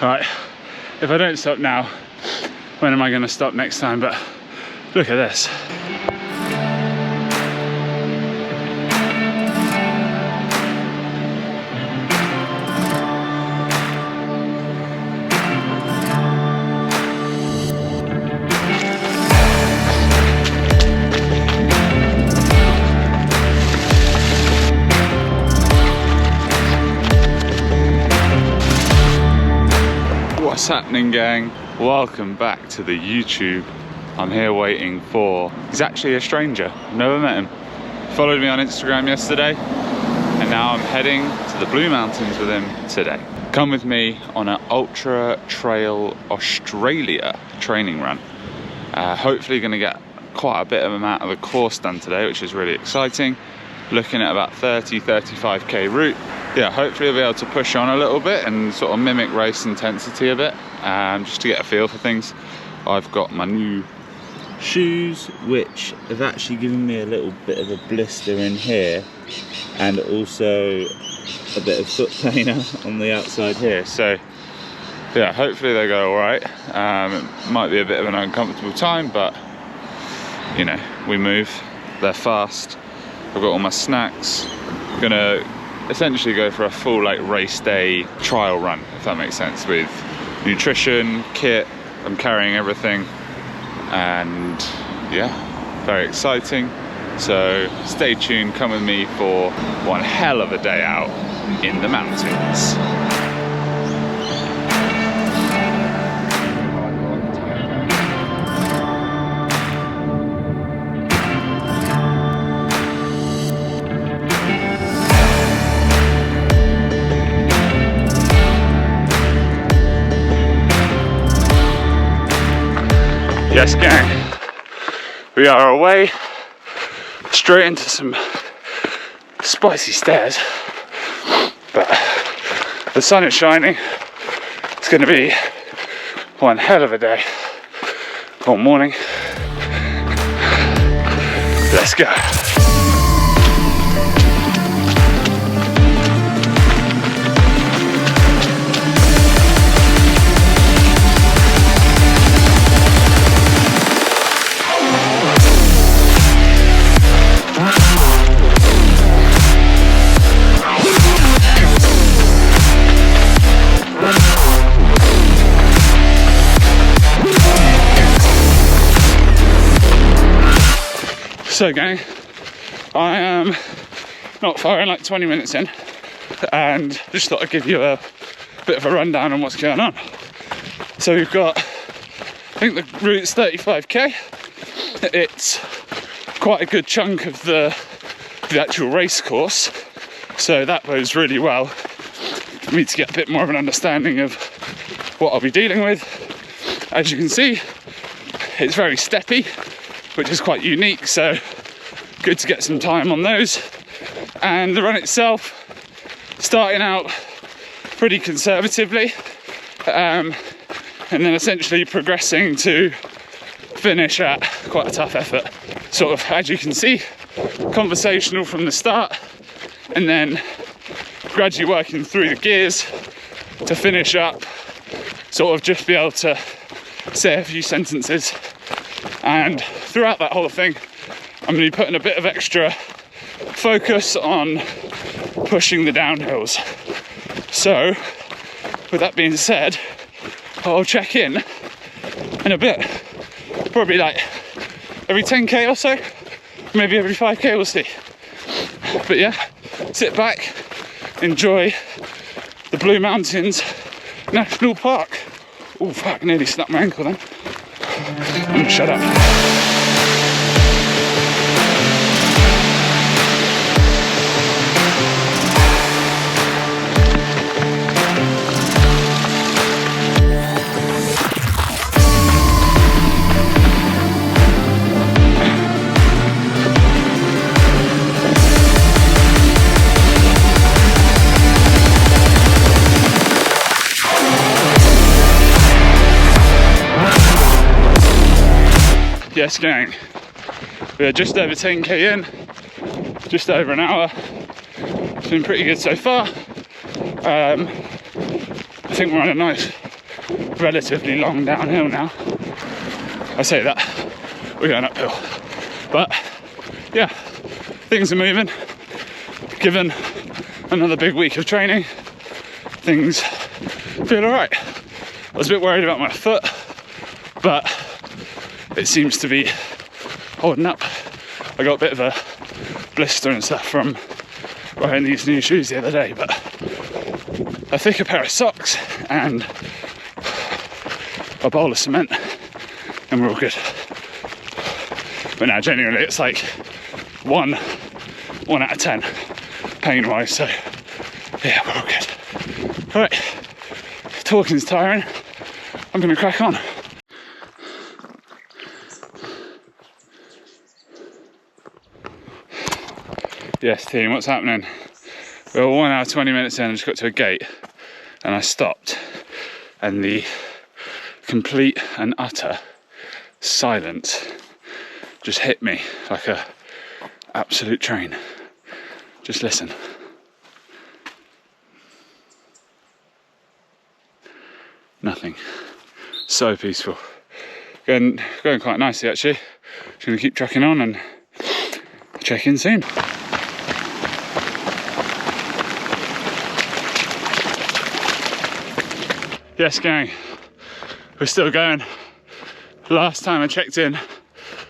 Right, if I don't stop now, when am I going to stop next time? But look at this. What's happening, gang? Welcome back to the YouTube. I'm here waiting for, he's actually a stranger, never met him. Followed me on Instagram yesterday and now I'm heading to the Blue Mountains with him today. Come with me on an Ultra Trail Australia training run. Hopefully going to get quite a bit of amount of the course done today, which is really exciting. Looking at about 35k route. Yeah, hopefully I'll be able to push on a little bit and sort of mimic race intensity a bit, just to get a feel for things. I've got my new shoes, which have actually given me a little bit of a blister in here, and also a bit of foot pain on the outside here. So yeah, hopefully they go all right. It might be a bit of an uncomfortable time, but you know, we move. They're fast. I've got all my snacks. I'm gonna essentially go for a full like race day trial run, if that makes sense, with nutrition, kit. I'm carrying everything, and yeah, very exciting. So stay tuned, come with me for one hell of a day out in the mountains. Yes, gang, we are away straight into some spicy stairs, but the sun is shining. It's going to be one hell of a day all morning. Let's go. So gang, I am not far in, like 20 minutes in, and just thought I'd give you a bit of a rundown on what's going on. So we've got, I think the route's 35k. It's quite a good chunk of the actual race course, so that bodes really well for me to get a bit more of an understanding of what I'll be dealing with. As you can see, it's very steppy, which is quite unique, so good to get some time on those. And the run itself, starting out pretty conservatively, and then essentially progressing to finish at quite a tough effort. Sort of, as you can see, conversational from the start, and then gradually working through the gears to finish up, sort of just be able to say a few sentences. And throughout that whole thing, I'm going to be putting a bit of extra focus on pushing the downhills. So, with that being said, I'll check in a bit, probably like every 10k or so, maybe every 5k, we'll see. But yeah, sit back, enjoy the Blue Mountains National Park. Oh fuck, nearly snapped my ankle then. Shut up. Yes, gang, we are just over 10k in, just over an hour. It's been pretty good so far. I think we're on a nice relatively long downhill now. I say that, we're going uphill. But yeah, things are moving. Given another big week of training, things feel alright. I was a bit worried about my foot, but it seems to be holding up. I got a bit of a blister and stuff from wearing these new shoes the other day, but a thicker pair of socks and a bowl of cement and we're all good. But now genuinely it's like 1 out of 10 pain wise, so yeah, we're all good. Alright, talking's tiring, I'm gonna crack on. Yes team, what's happening? We're 1 hour 20 minutes in, I just got to a gate and I stopped, and the complete and utter silence just hit me like a absolute train. Just listen. Nothing. So peaceful. Going quite nicely actually. Just gonna keep trucking on and check in soon. Yes gang, we're still going. Last time I checked in,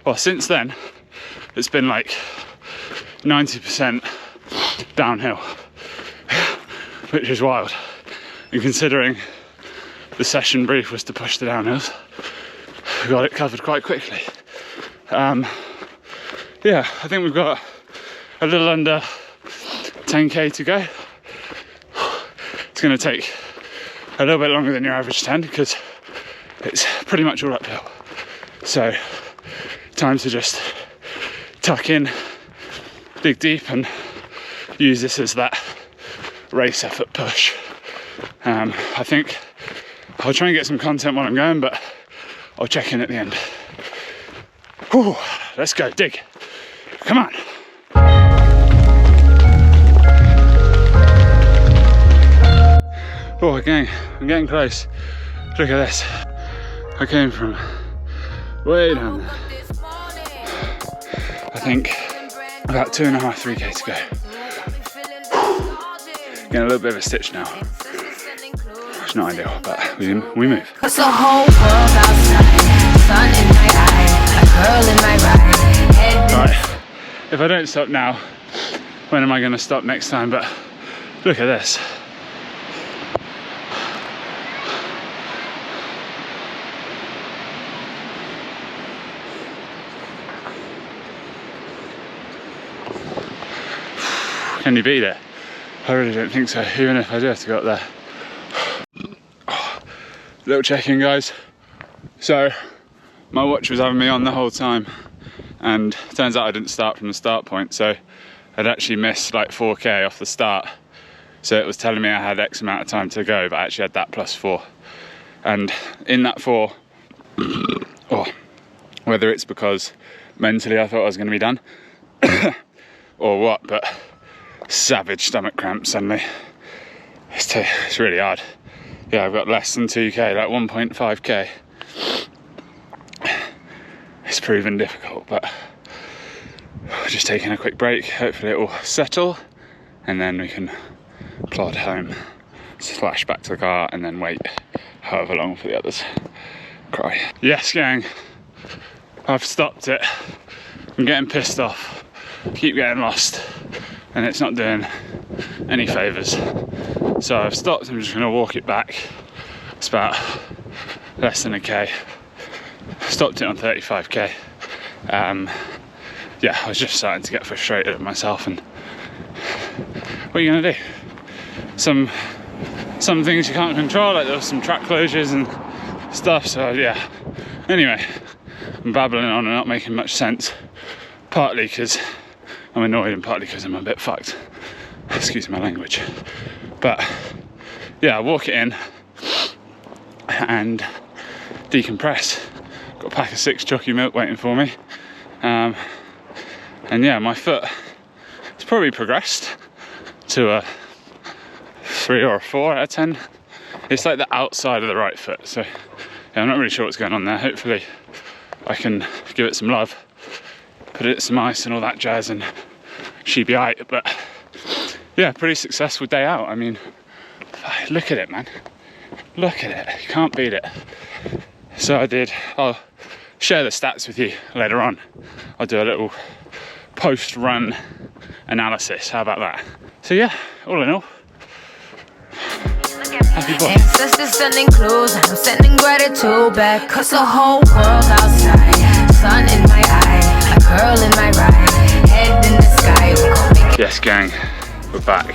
well since then, it's been like 90% downhill, which is wild. And considering the session brief was to push the downhills, we got it covered quite quickly. Yeah, I think we've got a little under 10k to go. It's gonna take a little bit longer than your average 10 because it's pretty much all uphill. So time to just tuck in, dig deep and use this as that race effort push. I think I'll try and get some content while I'm going, but I'll check in at the end. Whew, let's go, dig. Come on. Oh, gang, I'm getting close. Look at this. I came from way down there. I think about 2.5, 3k to go. Getting a little bit of a stitch now. It's not ideal, but we move. It's a whole world outside, sun in my eye, a girl in my ride. Right, if I don't stop now, when am I going to stop next time? But look at this. Can you beat it? I really don't think so, even if I do have to go up there. Little check-in, guys. So, my watch was having me on the whole time, and turns out I didn't start from the start point, so I'd actually missed like 4k off the start. So it was telling me I had X amount of time to go, but I actually had that plus 4. And in that 4, or whether it's because mentally I thought I was going to be done, or what, but savage stomach cramps suddenly. It's really hard. Yeah, I've got less than 2k, like 1.5k. It's proven difficult, but we're just taking a quick break. Hopefully it will settle and then we can plod home, slash back to the car and then wait however long for the others. Cry. Yes gang, I've stopped it. I'm getting pissed off. Keep getting lost and it's not doing any favours. So I've stopped, I'm just going to walk it back. It's about less than a k. Stopped it on 35k. Yeah, I was just starting to get frustrated with myself, and what are you going to do? Some things you can't control, like there was some track closures and stuff, so yeah. Anyway, I'm babbling on and not making much sense. Partly because I'm annoyed and partly because I'm a bit fucked. Excuse my language. But yeah, I walk it in and decompress. Got a pack of 6 jockey milk waiting for me. And yeah, my foot has probably progressed to a 3 or a 4 out of 10. It's like the outside of the right foot. So yeah, I'm not really sure what's going on there. Hopefully I can give it some love, put it some ice and all that jazz, and she'd be alright. But yeah, pretty successful day out. I mean, look at it, man. Look at it. You can't beat it. So I'll share the stats with you later on. I'll do a little post-run analysis. How about that? So yeah, all in all, happy boy. Ancestors sending clues, I'm sending gratitude back. Cause the whole world outside, sun in my eye, a girl in my ride, head in the sky, we gon' make it. Yes, gang, we're back.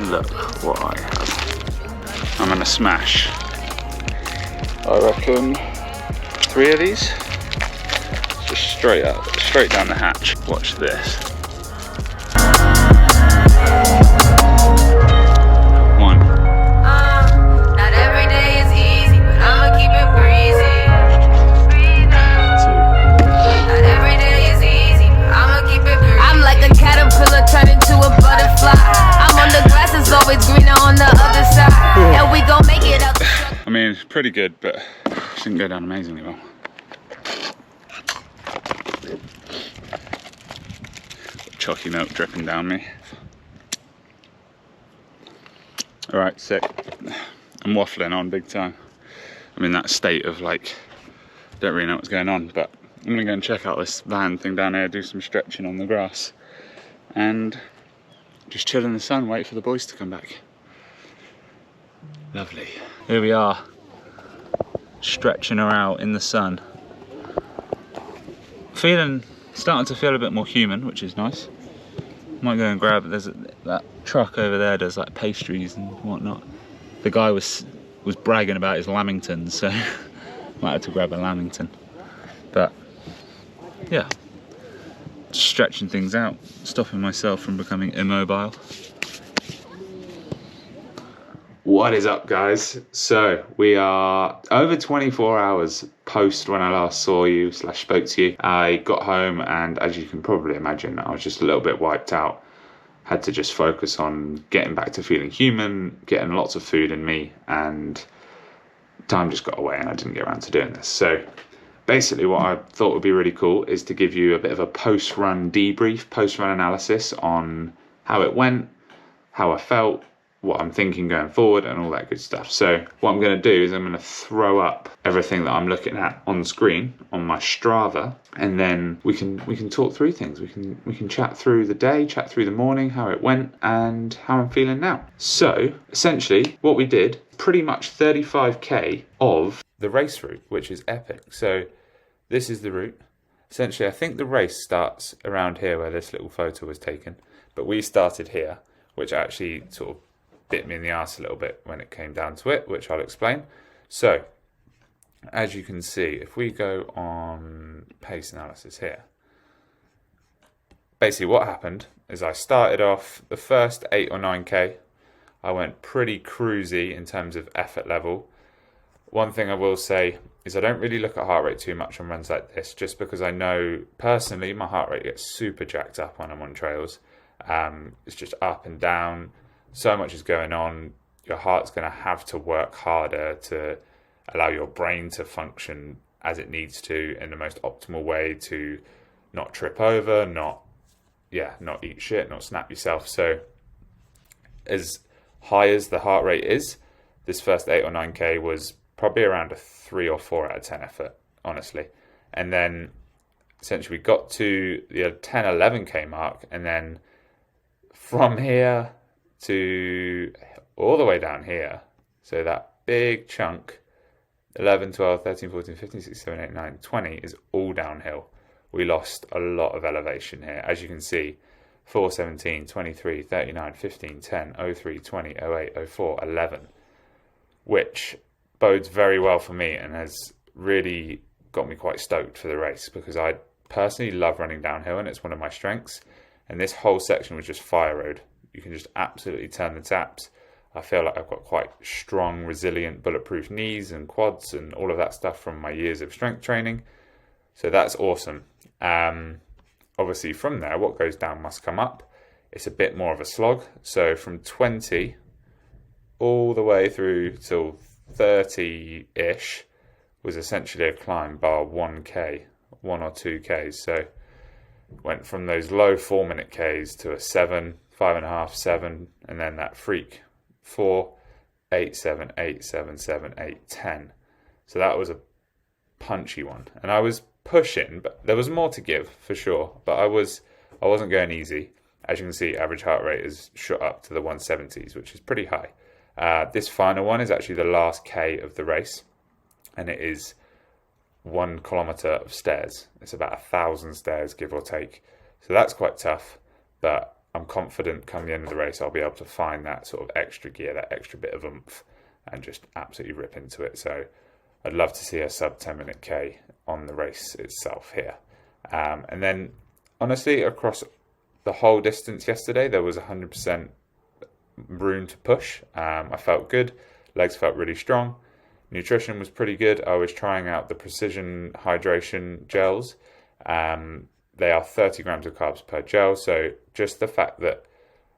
Look what I have. I'm gonna smash, I reckon, 3 of these. Just straight down the hatch. Watch this. 1. Not every day is easy, but I'ma keep it breezy. 2. Not every day is easy, but I'ma keep it breezy. I'm like a caterpillar turned into a butterfly. I'm on the grass, it's always greener on the other side. And we gon' make it up. I mean, pretty good, but didn't go down amazingly well. Chalky milk dripping down me. Alright, sick. I'm waffling on big time. I'm in that state of like, don't really know what's going on, but I'm gonna go and check out this van thing down here, do some stretching on the grass, and just chill in the sun, wait for the boys to come back. Lovely. Here we are, stretching her out in the sun. Starting to feel a bit more human, which is nice. Might go and grab, that truck over there does like pastries and whatnot. The guy was bragging about his lamingtons, so might have to grab a lamington. But yeah, just stretching things out, stopping myself from becoming immobile. What is up, guys? So we are over 24 hours post when I last saw you / spoke to you. I got home, and as you can probably imagine, I was just a little bit wiped out. Had to just focus on getting back to feeling human, getting lots of food in me, and time just got away and I didn't get around to doing this. So basically what I thought would be really cool is to give you a bit of a post-run debrief, post-run analysis on how it went, how I felt, what I'm thinking going forward, and all that good stuff. So what I'm going to do is I'm going to throw up everything that I'm looking at on screen on my Strava, and then we can talk through things. We can chat through the day, chat through the morning, how it went, and how I'm feeling now. So essentially what we did, pretty much 35k of the race route, which is epic. So this is the route. Essentially, I think the race starts around here where this little photo was taken, but we started here, which actually sort of bit me in the arse a little bit when it came down to it, which I'll explain. So as you can see, if we go on pace analysis here, basically what happened is I started off the first 8 or 9k. I went pretty cruisy in terms of effort level. One thing I will say is I don't really look at heart rate too much on runs like this, just because I know personally my heart rate gets super jacked up when I'm on trails. It's just up and down. So much is going on. Your heart's going to have to work harder to allow your brain to function as it needs to in the most optimal way, to not trip over, not eat shit, not snap yourself. So as high as the heart rate is, this first 8 or 9k was probably around a 3 or 4 out of 10 effort, honestly. And then essentially we got to the 10, 11k mark, and then from here to all the way down here, so that big chunk, 11, 12, 13, 14, 15, 16, 17, 18, 19, 20 is all downhill. We lost a lot of elevation here, as you can see. 4, 17, 23, 39, 15, 10, 03, 20, 08, 04, 11, which bodes very well for me and has really got me quite stoked for the race, because I personally love running downhill and it's one of my strengths. And this whole section was just fire road. You can just absolutely turn the taps. I feel like I've got quite strong, resilient, bulletproof knees and quads and all of that stuff from my years of strength training. So that's awesome. Obviously from there, what goes down must come up. It's a bit more of a slog. So from 20 all the way through till 30-ish was essentially a climb bar 1k, 1 or 2ks. So went from those low 4-minute Ks to a 7, 5.5, 7, and then that freak 4, 8, 7, 8, 7, 7, 8, 10. So that was a punchy one. And I was pushing, but there was more to give for sure. But I wasn't going easy. As you can see, average heart rate has shot up to the 170s, which is pretty high. This final one is actually the last K of the race, and it is 1 kilometer of stairs. It's about 1,000 stairs, give or take. So that's quite tough, but I'm confident come the end of the race, I'll be able to find that sort of extra gear, that extra bit of oomph, and just absolutely rip into it. So I'd love to see a sub 10-minute K on the race itself here. And then honestly, across the whole distance yesterday, there was 100% room to push. I felt good. Legs felt really strong. Nutrition was pretty good. I was trying out the precision hydration gels. They are 30 grams of carbs per gel. So just the fact that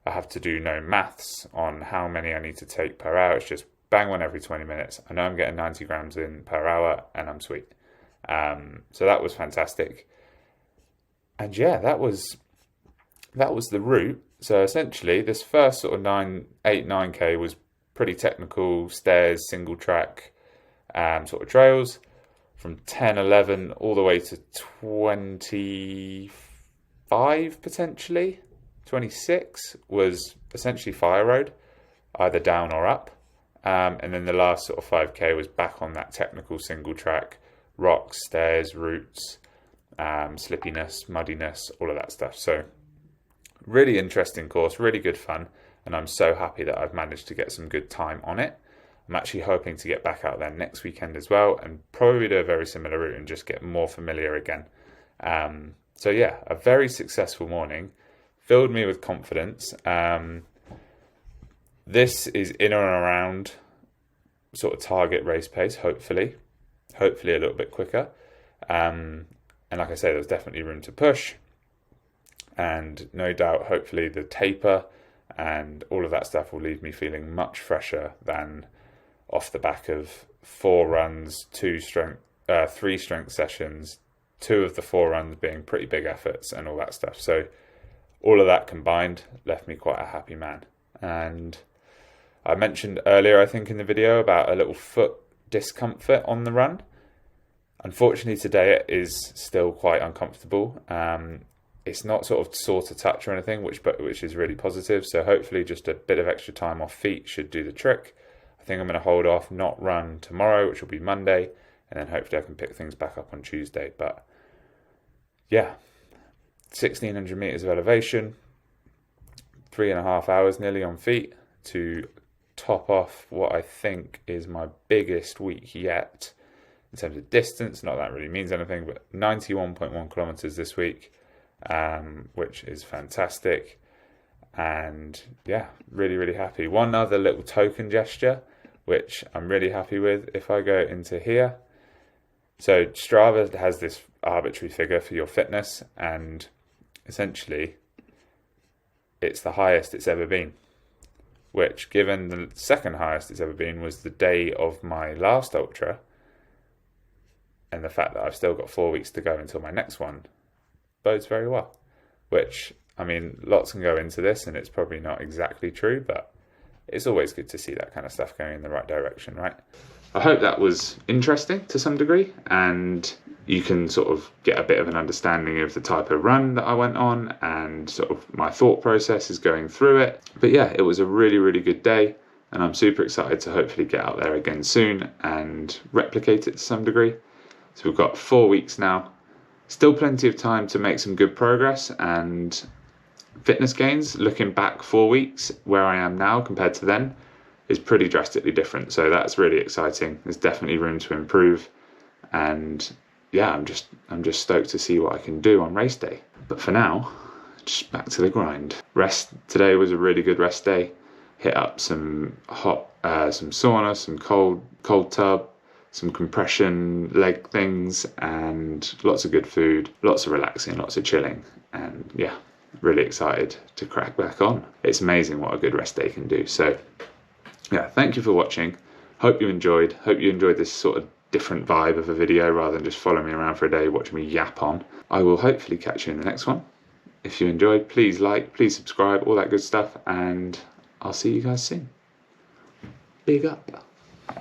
I have to do no maths on how many I need to take per hour, it's just bang one every 20 minutes. I know I'm getting 90 grams in per hour and I'm sweet. So that was fantastic. And yeah, that was the route. So essentially this first sort of 9K was pretty technical, stairs, single track, sort of trails. From 10, 11 all the way to 25 potentially, 26 was essentially fire road, either down or up. And then the last sort of 5K was back on that technical single track, rocks, stairs, roots, slippiness, muddiness, all of that stuff. So really interesting course, really good fun. And I'm so happy that I've managed to get some good time on it. I'm actually hoping to get back out there next weekend as well and probably do a very similar route and just get more familiar again. So yeah, a very successful morning, filled me with confidence. This is in and around sort of target race pace, hopefully a little bit quicker. And like I say, there's definitely room to push. And no doubt, hopefully the taper and all of that stuff will leave me feeling much fresher than off the back of 4 runs, 3 strength sessions, 2 of the 4 runs being pretty big efforts and all that stuff. So all of that combined left me quite a happy man. And I mentioned earlier, I think in the video, about a little foot discomfort on the run. Unfortunately today it is still quite uncomfortable. It's not sort of sore to touch or anything, which is really positive. So hopefully just a bit of extra time off feet should do the trick. I think I'm going to hold off, not run tomorrow, which will be Monday, and then hopefully I can pick things back up on Tuesday. But yeah, 1,600 meters of elevation, 3.5 hours nearly on feet to top off what I think is my biggest week yet in terms of distance. Not that really means anything, but 91.1 kilometers this week, which is fantastic. And yeah, really, really happy. One other little token gesture, which I'm really happy with, if I go into here. So Strava has this arbitrary figure for your fitness, and essentially it's the highest it's ever been, which, given the second highest it's ever been was the day of my last ultra, and the fact that I've still got 4 weeks to go until my next one, bodes very well. Which, I mean, lots can go into this, and it's probably not exactly true, but it's always good to see that kind of stuff going in the right direction, right? I hope that was interesting to some degree, and you can sort of get a bit of an understanding of the type of run that I went on and sort of my thought process is going through it. But yeah, it was a really, really good day, and I'm super excited to hopefully get out there again soon and replicate it to some degree. So we've got 4 weeks now, still plenty of time to make some good progress and fitness gains. Looking back 4 weeks, where I am now compared to then is pretty drastically different. So that's really exciting. There's definitely room to improve. And yeah, I'm just stoked to see what I can do on race day. But for now, just back to the grind. Rest today was a really good rest day. Hit up some hot, some sauna, some cold tub, some compression leg things, and lots of good food, lots of relaxing, lots of chilling. And yeah, really excited to crack back on. It's amazing what a good rest day can do. So yeah, thank you for watching. Hope you enjoyed. Hope you enjoyed this sort of different vibe of a video rather than just following me around for a day watching me yap on. I will hopefully catch you in the next one. If you enjoyed, please like, please subscribe, all that good stuff, and I'll see you guys soon. Big up.